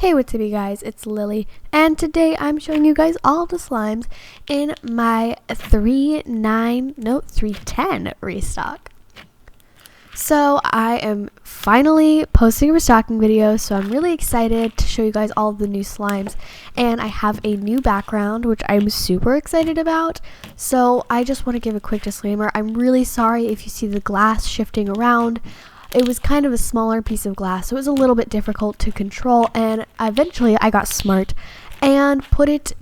Hey, what's up you guys, it's Lily, and today I'm showing you guys all the slimes in my 310 restock. So I am finally posting a restocking video, so I'm really excited to show you guys all of the new slimes, and I have a new background which I'm super excited about. So I just want to give a quick disclaimer. I'm really sorry if you see the glass shifting around. It was kind of a smaller piece of glass, so it was a little bit difficult to control, and eventually I got smart and put it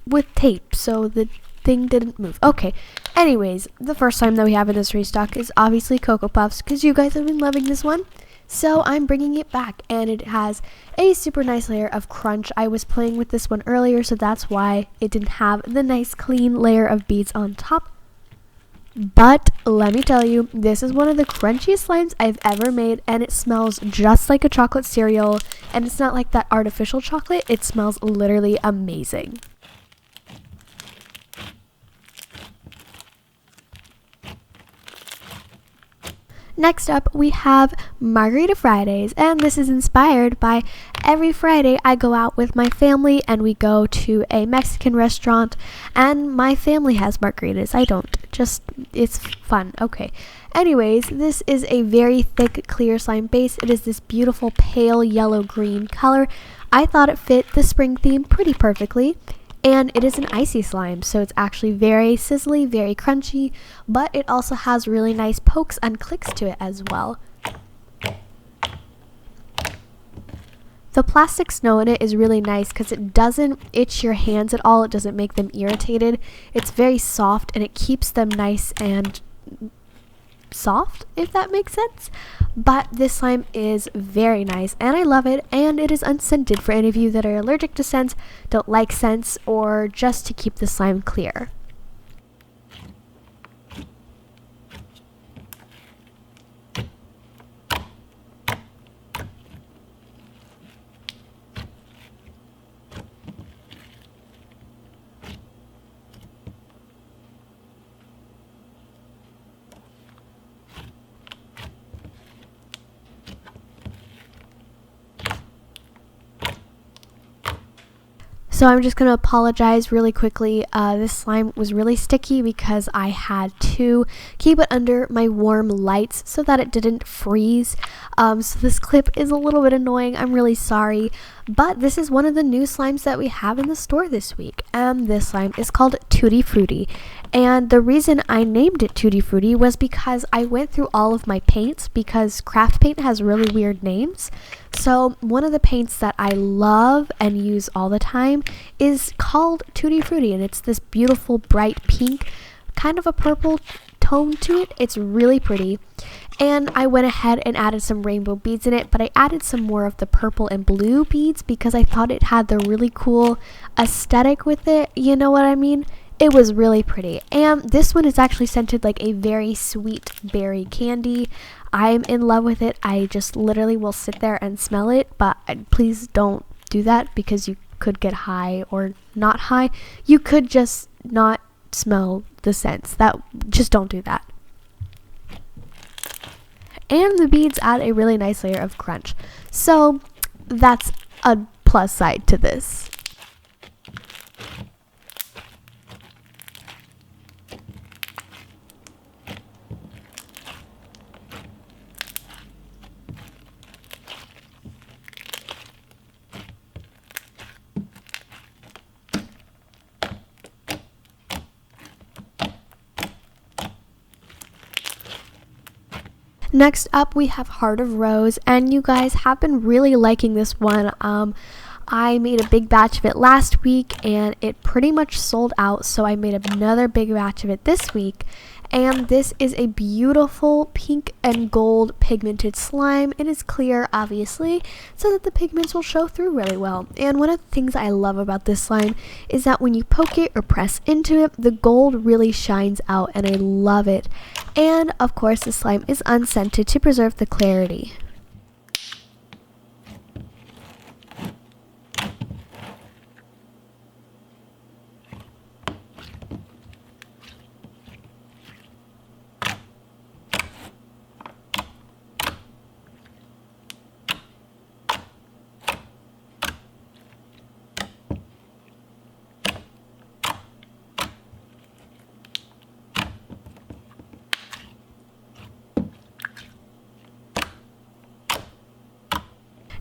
with tape so the thing didn't move. Okay, anyways, the first slime that we have in this restock is obviously Cocoa Puffs, because you guys have been loving this one. So I'm bringing it back, and it has a super nice layer of crunch. I was playing with this one earlier, so that's why it didn't have the nice clean layer of beads on top. But let me tell you, this is one of the crunchiest slimes I've ever made, and it smells just like a chocolate cereal, and it's not like that artificial chocolate. It smells literally amazing. Next up, we have Margarita Fridays, and this is inspired by every Friday I go out with my family and we go to a Mexican restaurant, and my family has margaritas. I don't. Just, it's fun. Okay. Anyways, this is a very thick, clear slime base. It is this beautiful pale yellow-green color. I thought it fit the spring theme pretty perfectly. And it is an icy slime, so it's actually very sizzly, very crunchy, but it also has really nice pokes and clicks to it as well. The plastic snow in it is really nice because it doesn't itch your hands at all. It doesn't make them irritated. It's very soft, and it keeps them nice and soft, if that makes sense. But this slime is very nice, and I love it, and it is unscented for any of you that are allergic to scents, don't like scents, or just to keep the slime clear. So I'm just going to apologize really quickly. This slime was really sticky because I had to keep it under my warm lights so that it didn't freeze. So this clip is a little bit annoying. I'm really sorry. But this is one of the new slimes that we have in the store this week. And this slime is called Tutti Frutti. And the reason I named it Tutti Frutti was because I went through all of my paints, because craft paint has really weird names. So one of the paints that I love and use all the time is called Tutti Frutti, and it's this beautiful bright pink, kind of a purple tone to it. It's really pretty. And I went ahead and added some rainbow beads in it, but I added some more of the purple and blue beads because I thought it had the really cool aesthetic with it. You know what I mean? It was really pretty. And this one is actually scented like a very sweet berry candy. I'm in love with it. I just literally will sit there and smell it, but please don't do that because you could get high or not high. You could just not smell the scents. Just don't do that. And the beads add a really nice layer of crunch. So that's a plus side to this. Next up, we have Heart of Rose, and you guys have been really liking this one. I made a big batch of it last week, and it pretty much sold out, so I made another big batch of it this week. And this is a beautiful pink and gold pigmented slime. It is clear, obviously, so that the pigments will show through really well. And one of the things I love about this slime is that when you poke it or press into it, the gold really shines out, and I love it. And of course, the slime is unscented to preserve the clarity.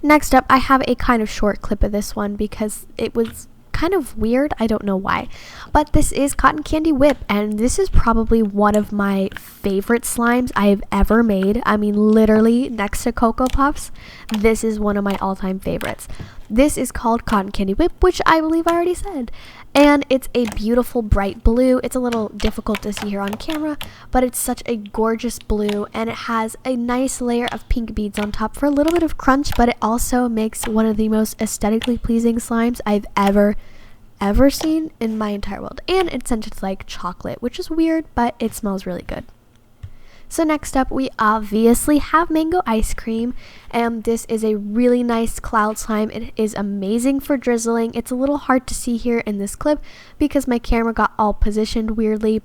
Next up, I have a kind of short clip of this one because it was kind of weird. I don't know why. But this is Cotton Candy Whip, and this is probably one of my favorite slimes I've ever made. I mean, literally next to Cocoa Puffs, this is one of my all-time favorites. This is called Cotton Candy Whip, which I believe I already said. And it's a beautiful bright blue. It's a little difficult to see here on camera, but it's such a gorgeous blue, and it has a nice layer of pink beads on top for a little bit of crunch, but it also makes one of the most aesthetically pleasing slimes I've ever seen in my entire world. And it's scented like chocolate, which is weird, but it smells really good. So next up, we obviously have mango ice cream, and this is a really nice cloud slime. It is amazing for drizzling. It's a little hard to see here in this clip because my camera got all positioned weirdly,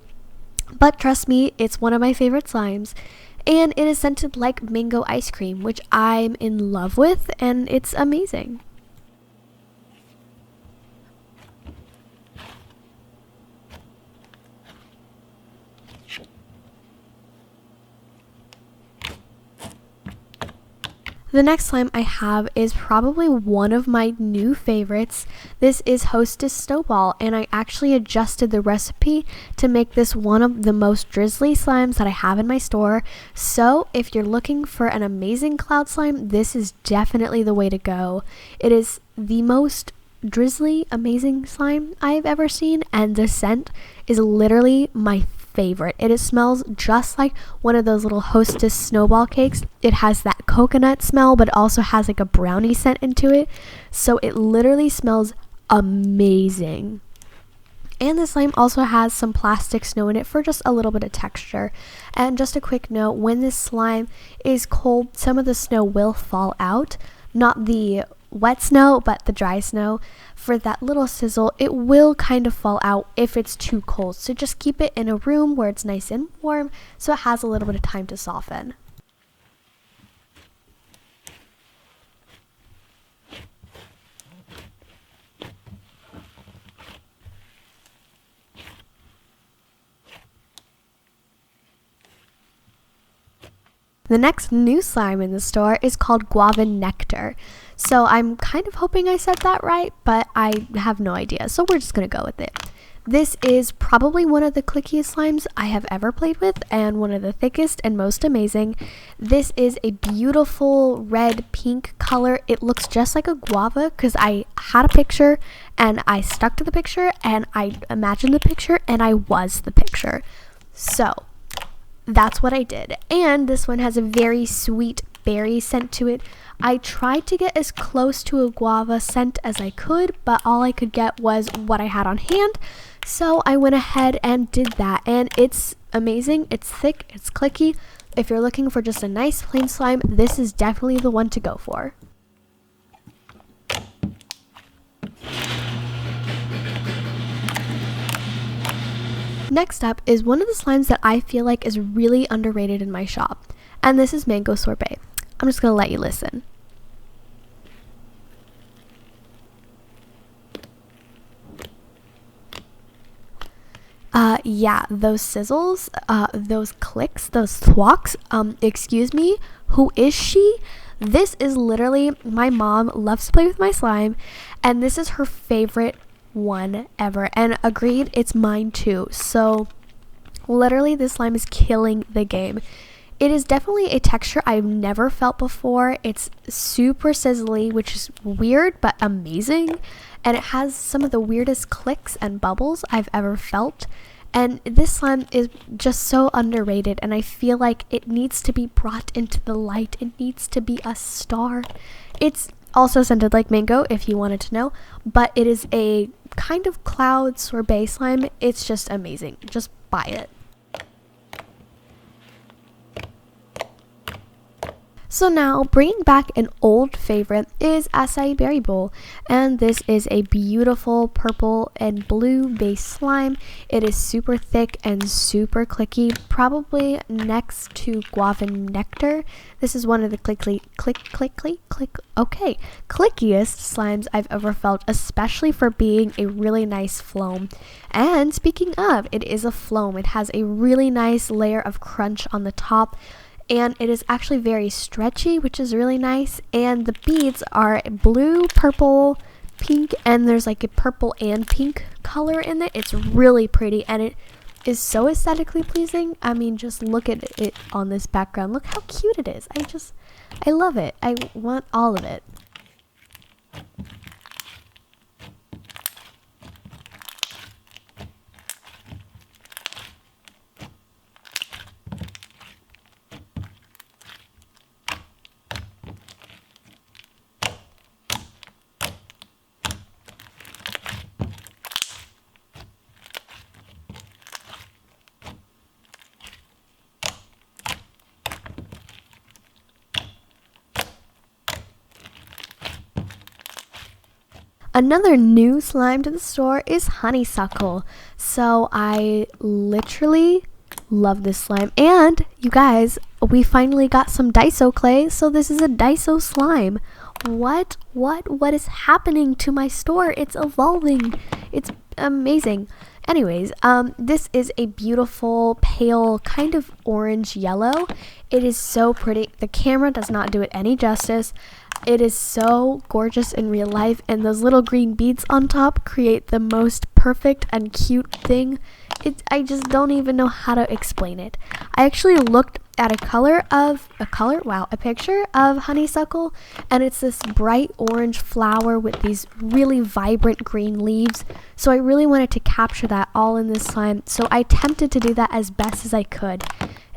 but trust me, it's one of my favorite slimes, and it is scented like mango ice cream, which I'm in love with, and it's amazing. The next slime I have is probably one of my new favorites. This is Hostess Snowball, and I actually adjusted the recipe to make this one of the most drizzly slimes that I have in my store. So if you're looking for an amazing cloud slime, this is definitely the way to go. It is the most drizzly, amazing slime I've ever seen, and the scent is literally my favorite. It smells just like one of those little Hostess snowball cakes. It has that coconut smell, but it also has like a brownie scent into it. So it literally smells amazing. And the slime also has some plastic snow in it for just a little bit of texture. And just a quick note, when this slime is cold, some of the snow will fall out. Not the wet snow, but the dry snow. For that little sizzle, it will kind of fall out if it's too cold. So just keep it in a room where it's nice and warm so it has a little bit of time to soften. The next new slime in the store is called Guava Nectar. So I'm kind of hoping I said that right, but I have no idea. So we're just going to go with it. This is probably one of the clickiest slimes I have ever played with, and one of the thickest and most amazing. This is a beautiful red pink color. It looks just like a guava because I had a picture and I stuck to the picture and I imagined the picture and I was the picture. So that's what I did. And this one has a very sweet berry scent to it. I tried to get as close to a guava scent as I could, but all I could get was what I had on hand. So I went ahead and did that, and it's amazing. It's thick, it's clicky. If you're looking for just a nice plain slime, this is definitely the one to go for. Next up is one of the slimes that I feel like is really underrated in my shop, and this is Mango Sorbet. I'm just going to let you listen. Yeah, those sizzles, those clicks, those thwocks, excuse me, who is she? This is literally, my mom loves to play with my slime, and this is her favorite one ever, and agreed, it's mine too. So literally this slime is killing the game. It is definitely a texture I've never felt before. It's super sizzly, which is weird but amazing, and it has some of the weirdest clicks and bubbles I've ever felt. And this slime is just so underrated, and I feel like it needs to be brought into the light. It needs to be a star. It's also scented like mango, if you wanted to know, but it is a kind of cloud sorbet slime. It's just amazing. Just buy it. So now, bringing back an old favorite is Acai Berry Bowl, and this is a beautiful purple and blue base slime. It is super thick and super clicky, probably next to Guava Nectar. This is one of the clickiest slimes I've ever felt, especially for being a really nice foam. And speaking of, it is a foam. It has a really nice layer of crunch on the top. and it is actually very stretchy, which is really nice. And the beads are blue, purple, pink, and there's like a purple and pink color in it. It's really pretty, and it is so aesthetically pleasing. I mean, just look at it on this background. Look how cute it is. I love it. I want all of it. Another new slime to the store is honeysuckle. So I literally love this slime. And you guys, we finally got some Daiso clay. So this is a Daiso slime. What is happening to my store? It's evolving. It's amazing. Anyways, this is a beautiful pale kind of orange yellow. It is so pretty. The camera does not do it any justice. It is so gorgeous in real life, and those little green beads on top create the most perfect and cute thing. I just don't even know how to explain it. I actually looked at a picture of honeysuckle, and it's this bright orange flower with these really vibrant green leaves. So I really wanted to capture that all in this slime. So I attempted to do that as best as I could.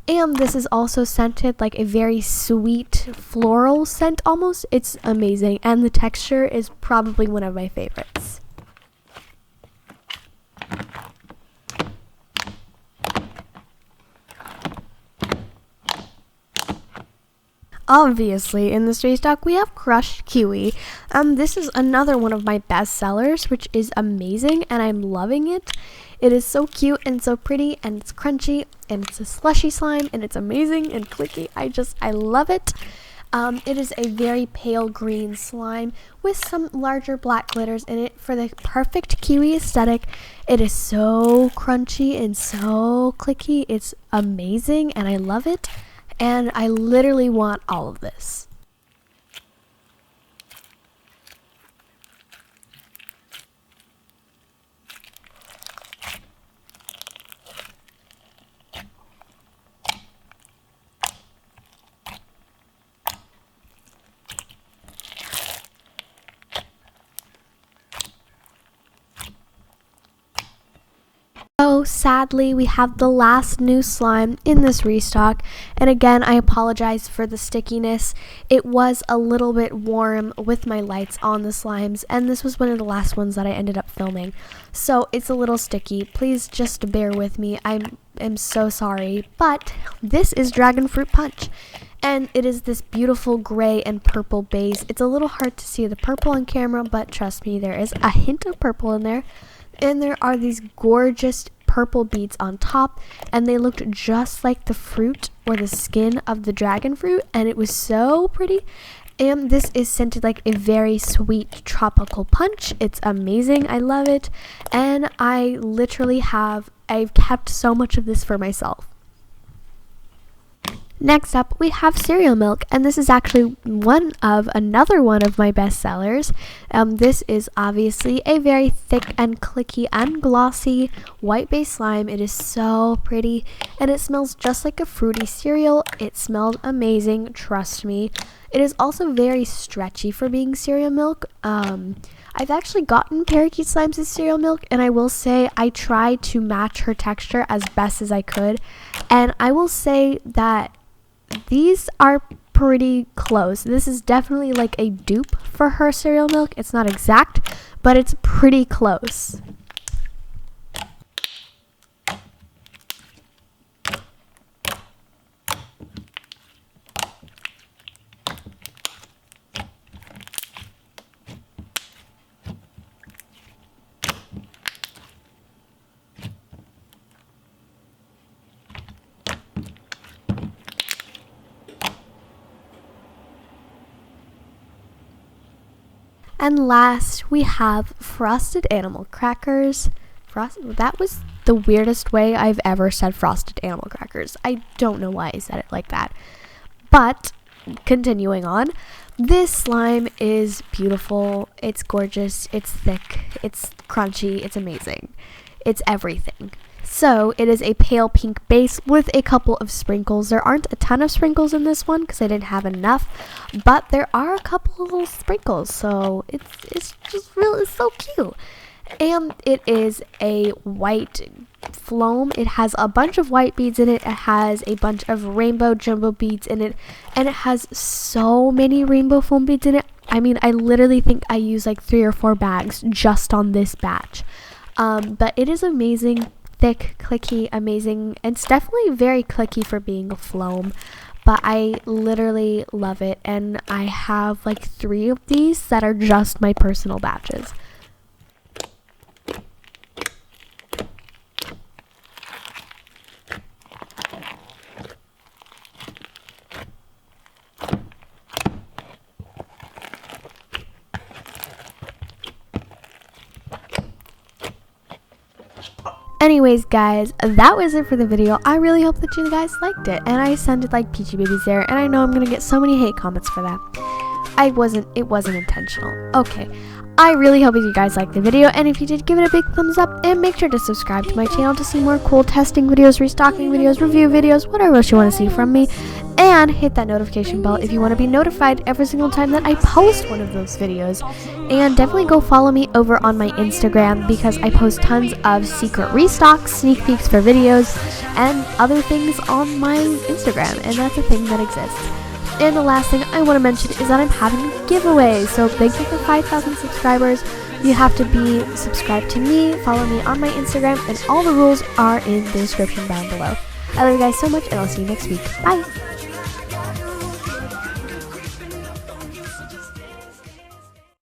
And this is also scented like a very sweet floral scent almost. It's amazing, and the texture is probably one of my favorites. Obviously, in this restock, we have crushed kiwi. This is another one of my best sellers, which is amazing, and I'm loving it. It is so cute and so pretty, and it's crunchy, and it's a slushy slime, and it's amazing and clicky. I love it. It is a very pale green slime with some larger black glitters in it for the perfect kiwi aesthetic. It is so crunchy and so clicky. It's amazing, and I love it. And I literally want all of this. So sadly, we have the last new slime in this restock, and again, I apologize for the stickiness. It was a little bit warm with my lights on the slimes, and this was one of the last ones that I ended up filming. So it's a little sticky. Please just bear with me. I'm so sorry, but this is Dragon Fruit Punch. And it is this beautiful gray and purple base. It's a little hard to see the purple on camera, but trust me, there is a hint of purple in there. And there are these gorgeous purple beads on top, and they looked just like the fruit or the skin of the dragon fruit, and it was so pretty. And this is scented like a very sweet tropical punch. It's amazing. I love it. And I've kept so much of this for myself. Next up, we have cereal milk, and this is actually another one of my best sellers. This is obviously a very thick and clicky and glossy white base slime. It is so pretty, and it smells just like a fruity cereal. It smelled amazing, trust me. It is also very stretchy for being cereal milk. I've actually gotten parakeet slimes as cereal milk, and I will say I tried to match her texture as best as I could, and I will say that these are pretty close. This is definitely like a dupe for her cereal milk. It's not exact, but it's pretty close. And last, we have frosted animal crackers. That was the weirdest way I've ever said frosted animal crackers. I don't know why I said it like that. But continuing on, this slime is beautiful, it's gorgeous, it's thick, it's crunchy, it's amazing. It's everything. So it is a pale pink base with a couple of sprinkles. There aren't a ton of sprinkles in this one because I didn't have enough, but there are a couple of little sprinkles, so it's just really so cute. And it is a white foam. It has a bunch of white beads in it. It has a bunch of rainbow jumbo beads in it, and it has so many rainbow foam beads in it. I mean, I literally think I used like 3 or 4 bags just on this batch. But it is amazing, thick, clicky, amazing. It's definitely very clicky for being a foam, but I literally love it, and I have like 3 of these that are just my personal batches. Anyways, guys, that was it for the video. I really hope that you guys liked it, and I sounded like Peachy Babies there, and I know I'm gonna get so many hate comments for that. It wasn't intentional. Okay, I really hope you guys liked the video, and if you did, give it a big thumbs up, and make sure to subscribe to my channel to see more cool testing videos, restocking videos, review videos, whatever else you want to see from me, and hit that notification bell if you want to be notified every single time that I post one of those videos. And definitely go follow me over on my Instagram because I post tons of secret restocks, sneak peeks for videos, and other things on my Instagram, and that's a thing that exists. And the last thing I want to mention is that I'm having a giveaway, so thank you for 5,000 subscribers. You have to be subscribed to me, follow me on my Instagram, and all the rules are in the description down below. I love you guys so much, and I'll see you next week. Bye!